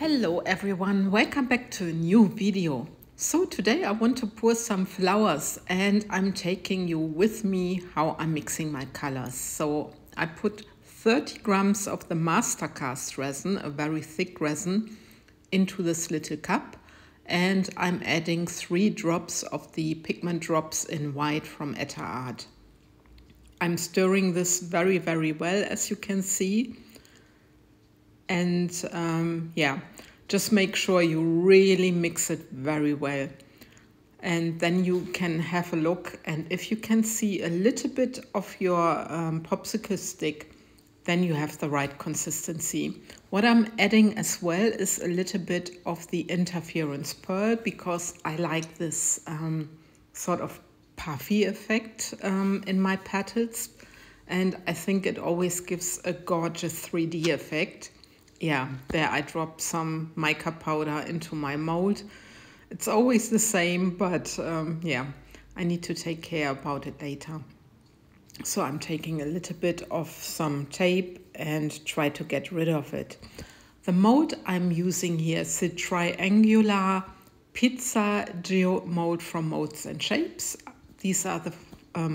Hello everyone, welcome back to a new video. So today I want to pour some flowers and I'm taking you with me how I'm mixing my colors. So I put 30 grams of the Mastercast resin, a very thick resin, into this little cup, and I'm adding 3 drops of the pigment drops in white from Etta Art. I'm stirring this very well, as you can see. And just make sure you really mix it very well. And then you can have a look, and if you can see a little bit of your popsicle stick, then you have the right consistency. What I'm adding as well is a little bit of the interference pearl, because I like this sort of puffy effect in my petals. And I think it always gives a gorgeous 3D effect. Yeah, there I dropped some mica powder into my mold. It's always the same, but I need to take care about it later. So I'm taking a little bit of some tape and try to get rid of it. The mold I'm using here is the triangular pizza geode mold from MoldsandShapes. These are the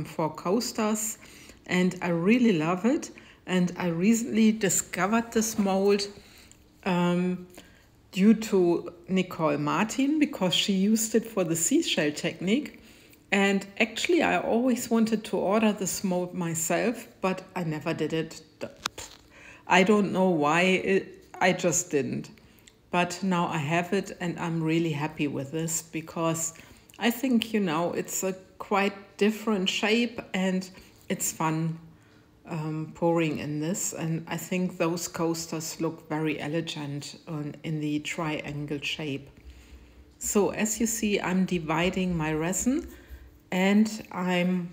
4 coasters, and I really love it. And I recently discovered this mold due to Nicole Martin, because she used it for the seashell technique. And actually I always wanted to order this mold myself, but I never did it. I don't know why, I just didn't. But now I have it and I'm really happy with this, because I think, it's a quite different shape and it's fun pouring in this, and I think those coasters look very elegant in the triangle shape. So as you see, I'm dividing my resin and I'm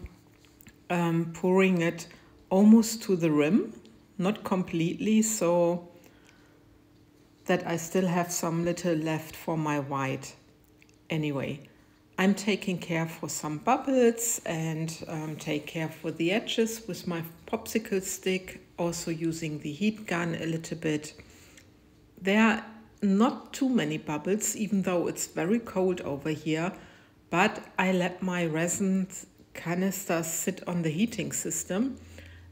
pouring it almost to the rim, not completely, so that I still have some little left for my white. Anyway, I'm taking care for some bubbles and take care for the edges with my popsicle stick, also using the heat gun a little bit. There are not too many bubbles, even though it's very cold over here, but I let my resin canisters sit on the heating system,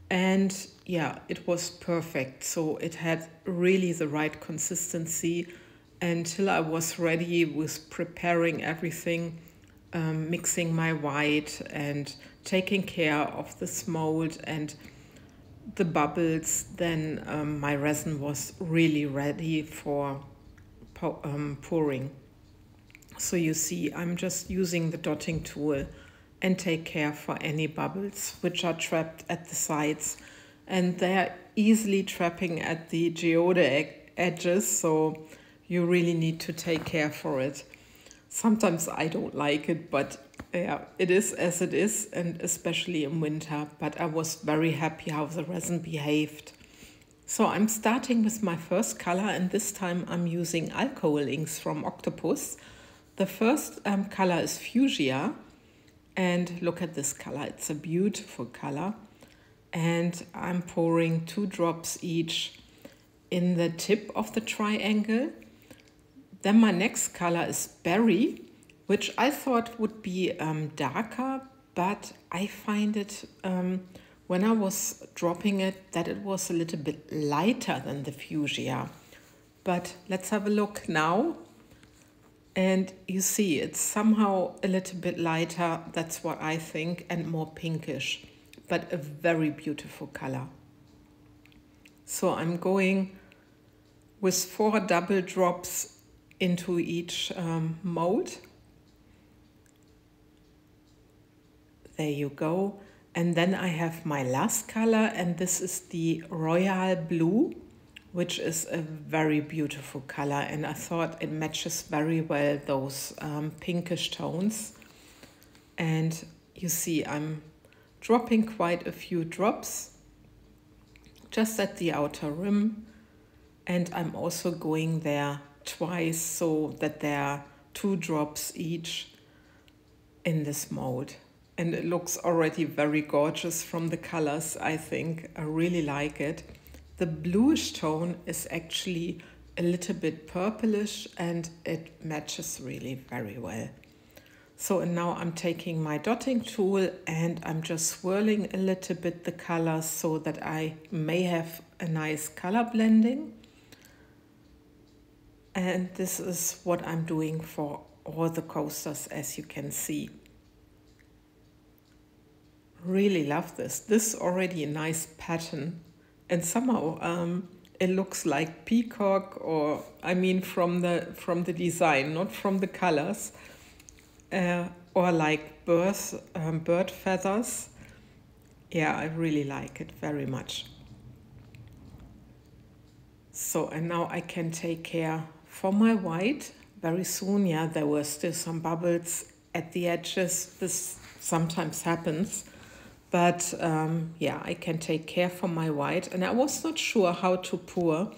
and yeah, it was perfect. So it had really the right consistency until I was ready with preparing everything. Mixing my white and taking care of this mold and the bubbles, then my resin was really ready for pouring. So you see, I'm just using the dotting tool and take care for any bubbles which are trapped at the sides, and they're easily trapping at the geode edges, so you really need to take care for it. Sometimes I don't like it, but yeah, it is as it is, and especially in winter. But I was very happy how the resin behaved. So I'm starting with my first color, and this time I'm using alcohol inks from Octopus. The first color is fuchsia, and look at this color. It's a beautiful color. And I'm pouring 2 drops each in the tip of the triangle. Then my next color is berry, which I thought would be darker, but I find it, when I was dropping it, that it was a little bit lighter than the fuchsia. But let's have a look now. And you see, it's somehow a little bit lighter, that's what I think, and more pinkish, but a very beautiful color. So I'm going with 4 double drops into each mold. There you go. And then I have my last color, and this is the royal blue, which is a very beautiful color, and I thought it matches very well those pinkish tones. And you see, I'm dropping quite a few drops just at the outer rim, and I'm also going there twice, so that there are 2 drops each in this mold. And it looks already very gorgeous from the colors, I think. I really like it. The bluish tone is actually a little bit purplish, and it matches really very well. So, and now I'm taking my dotting tool and I'm just swirling a little bit the colors so that I may have a nice color blending. And this is what I'm doing for all the coasters, as you can see. Really love this. This is already a nice pattern, and somehow it looks like peacock, or I mean from the design, not from the colors. Or like bird feathers. Yeah, I really like it very much. So, and now I can take care for my white. Very soon, yeah, there were still some bubbles at the edges. This sometimes happens. But yeah, I can take care for my white. And I was not sure how to pour.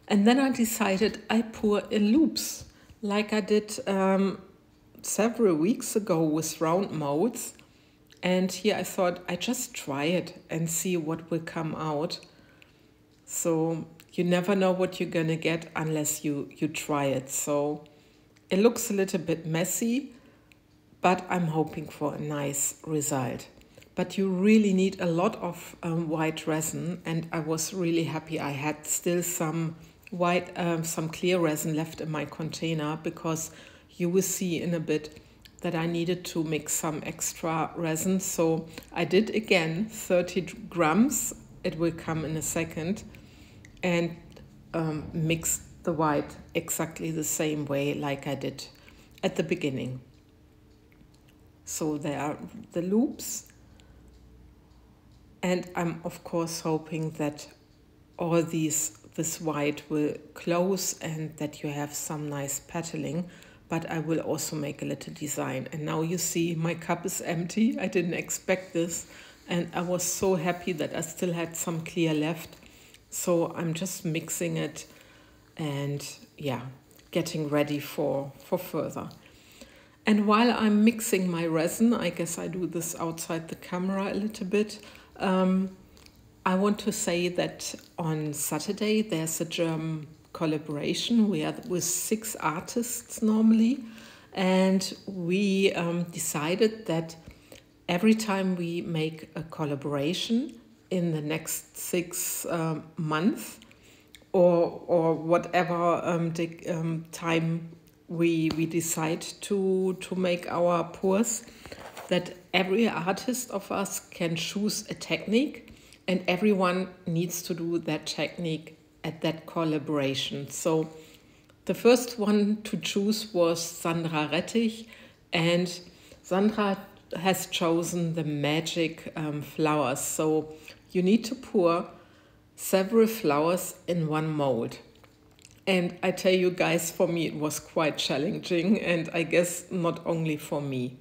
And then I decided I pour in loops, like I did several weeks ago with round molds. And here I thought I just try it and see what will come out. So you never know what you're gonna get unless you try it. So it looks a little bit messy, but I'm hoping for a nice result. But you really need a lot of white resin, and I was really happy I had still some some clear resin left in my container, because you will see in a bit that I needed to mix some extra resin. So I did again 30 grams, it will come in a second, and mix the white exactly the same way like I did at the beginning. So there are the loops, and I'm of course hoping that all this white will close and that you have some nice petalling. But I will also make a little design. And now you see my cup is empty. I didn't expect this. And I was so happy that I still had some clear left. So I'm just mixing it and yeah, getting ready for further. And while I'm mixing my resin, I guess I do this outside the camera a little bit. I want to say that on Saturday there's a German collaboration. We are with 6 artists normally, and we decided that every time we make a collaboration in the next 6 months or whatever time we decide to make our pours, that every artist of us can choose a technique, and everyone needs to do that technique at that collaboration. So the first one to choose was Sandra Rettich, and Sandra has chosen the magic flowers. So you need to pour several flowers in one mold. And I tell you guys, for me it was quite challenging, and I guess not only for me.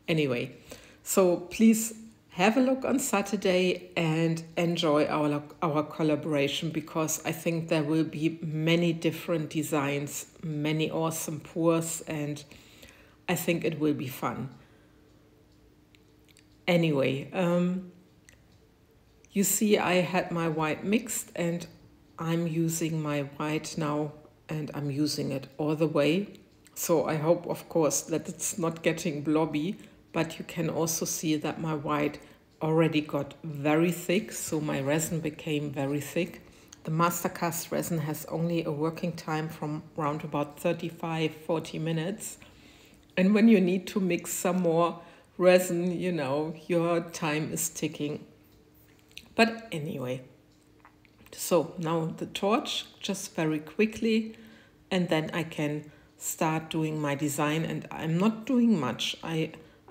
Anyway, so please have a look on Saturday and enjoy our collaboration, because I think there will be many different designs, many awesome pours, and I think it will be fun. Anyway, you see I had my white mixed, and I'm using my white now, and I'm using it all the way. So I hope, of course, that it's not getting blobby. But you can also see that my white already got very thick, so my resin became very thick. The Mastercast resin has only a working time from around about 35-40 minutes. And when you need to mix some more resin, you know, your time is ticking. But anyway, so now the torch, just very quickly, and then I can start doing my design. And I'm not doing much.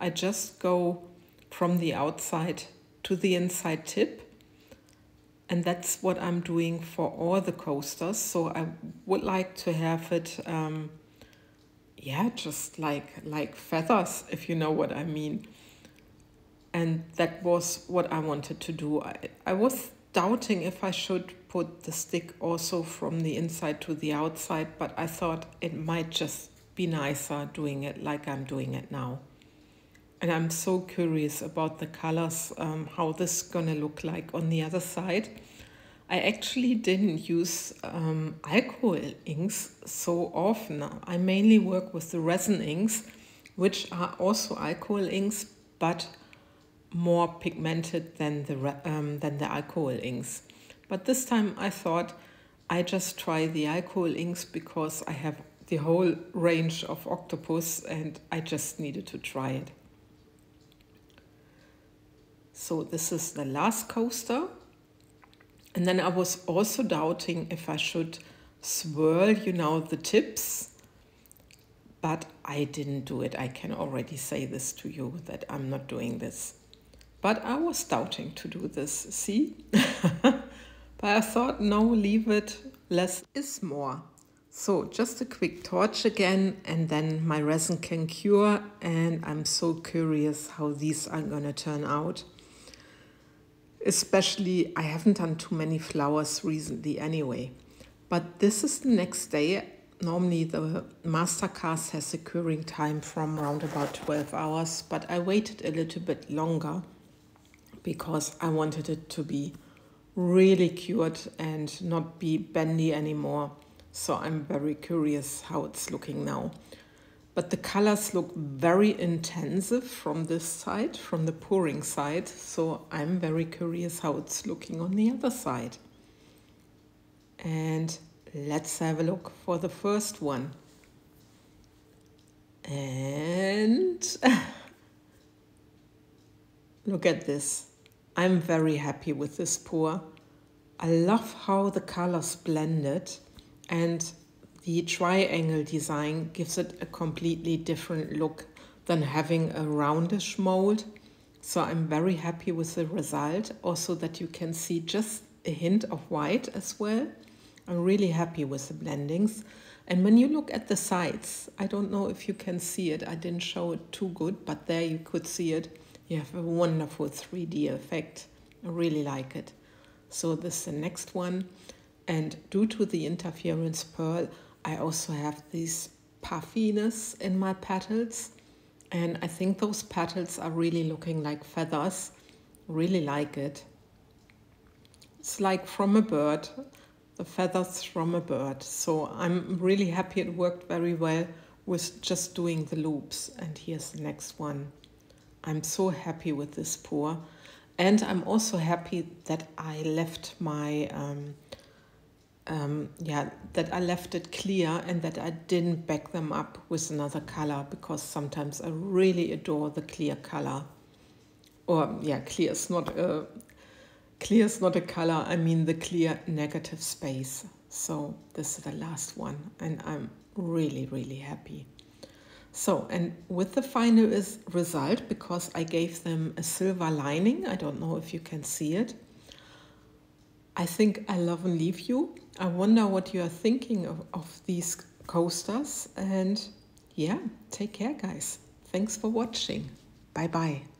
I just go from the outside to the inside tip, and that's what I'm doing for all the coasters. So I would like to have it, yeah, just like feathers, if you know what I mean. And that was what I wanted to do. I was doubting if I should put the stick also from the inside to the outside, but I thought it might just be nicer doing it like I'm doing it now. And I'm so curious about the colors, how this is gonna look like on the other side. I actually didn't use alcohol inks so often. I mainly work with the resin inks, which are also alcohol inks, but more pigmented than the alcohol inks. But this time I thought I just try the alcohol inks because I have the whole range of Octopus and I just needed to try it. So this is the last coaster. And then I was also doubting if I should swirl, the tips. But I didn't do it. I can already say this to you that I'm not doing this. But I was doubting to do this, see? But I thought, no, leave it. Less is more. So just a quick torch again, and then my resin can cure. And I'm so curious how these are gonna turn out. Especially, I haven't done too many flowers recently anyway. But this is the next day. Normally the master cast has a curing time from around about 12 hours, but I waited a little bit longer because I wanted it to be really cured and not be bendy anymore. So I'm very curious how it's looking now. But the colors look very intensive from this side, from the pouring side. So I'm very curious how it's looking on the other side. And let's have a look for the first one. And look at this. I'm very happy with this pour. I love how the colors blended, and the triangle design gives it a completely different look than having a roundish mold. So I'm very happy with the result. Also that you can see just a hint of white as well. I'm really happy with the blendings. And when you look at the sides, I don't know if you can see it. I didn't show it too good, but there you could see it. You have a wonderful 3D effect. I really like it. So this is the next one. And due to the interference pearl, I also have this puffiness in my petals. And I think those petals are really looking like feathers. Really like it. It's like from a bird, the feathers from a bird. So I'm really happy it worked very well with just doing the loops. And here's the next one. I'm so happy with this pour. And I'm also happy that I left my that I left it clear and that I didn't back them up with another color, because sometimes I really adore the clear color. Or clear is not a color, I mean the clear negative space. So this is the last one and I'm really, really happy. So, and with the final result, because I gave them a silver lining, I don't know if you can see it, I think I love and leave you. I wonder what you are thinking of these coasters. And yeah, take care, guys. Thanks for watching. Bye-bye.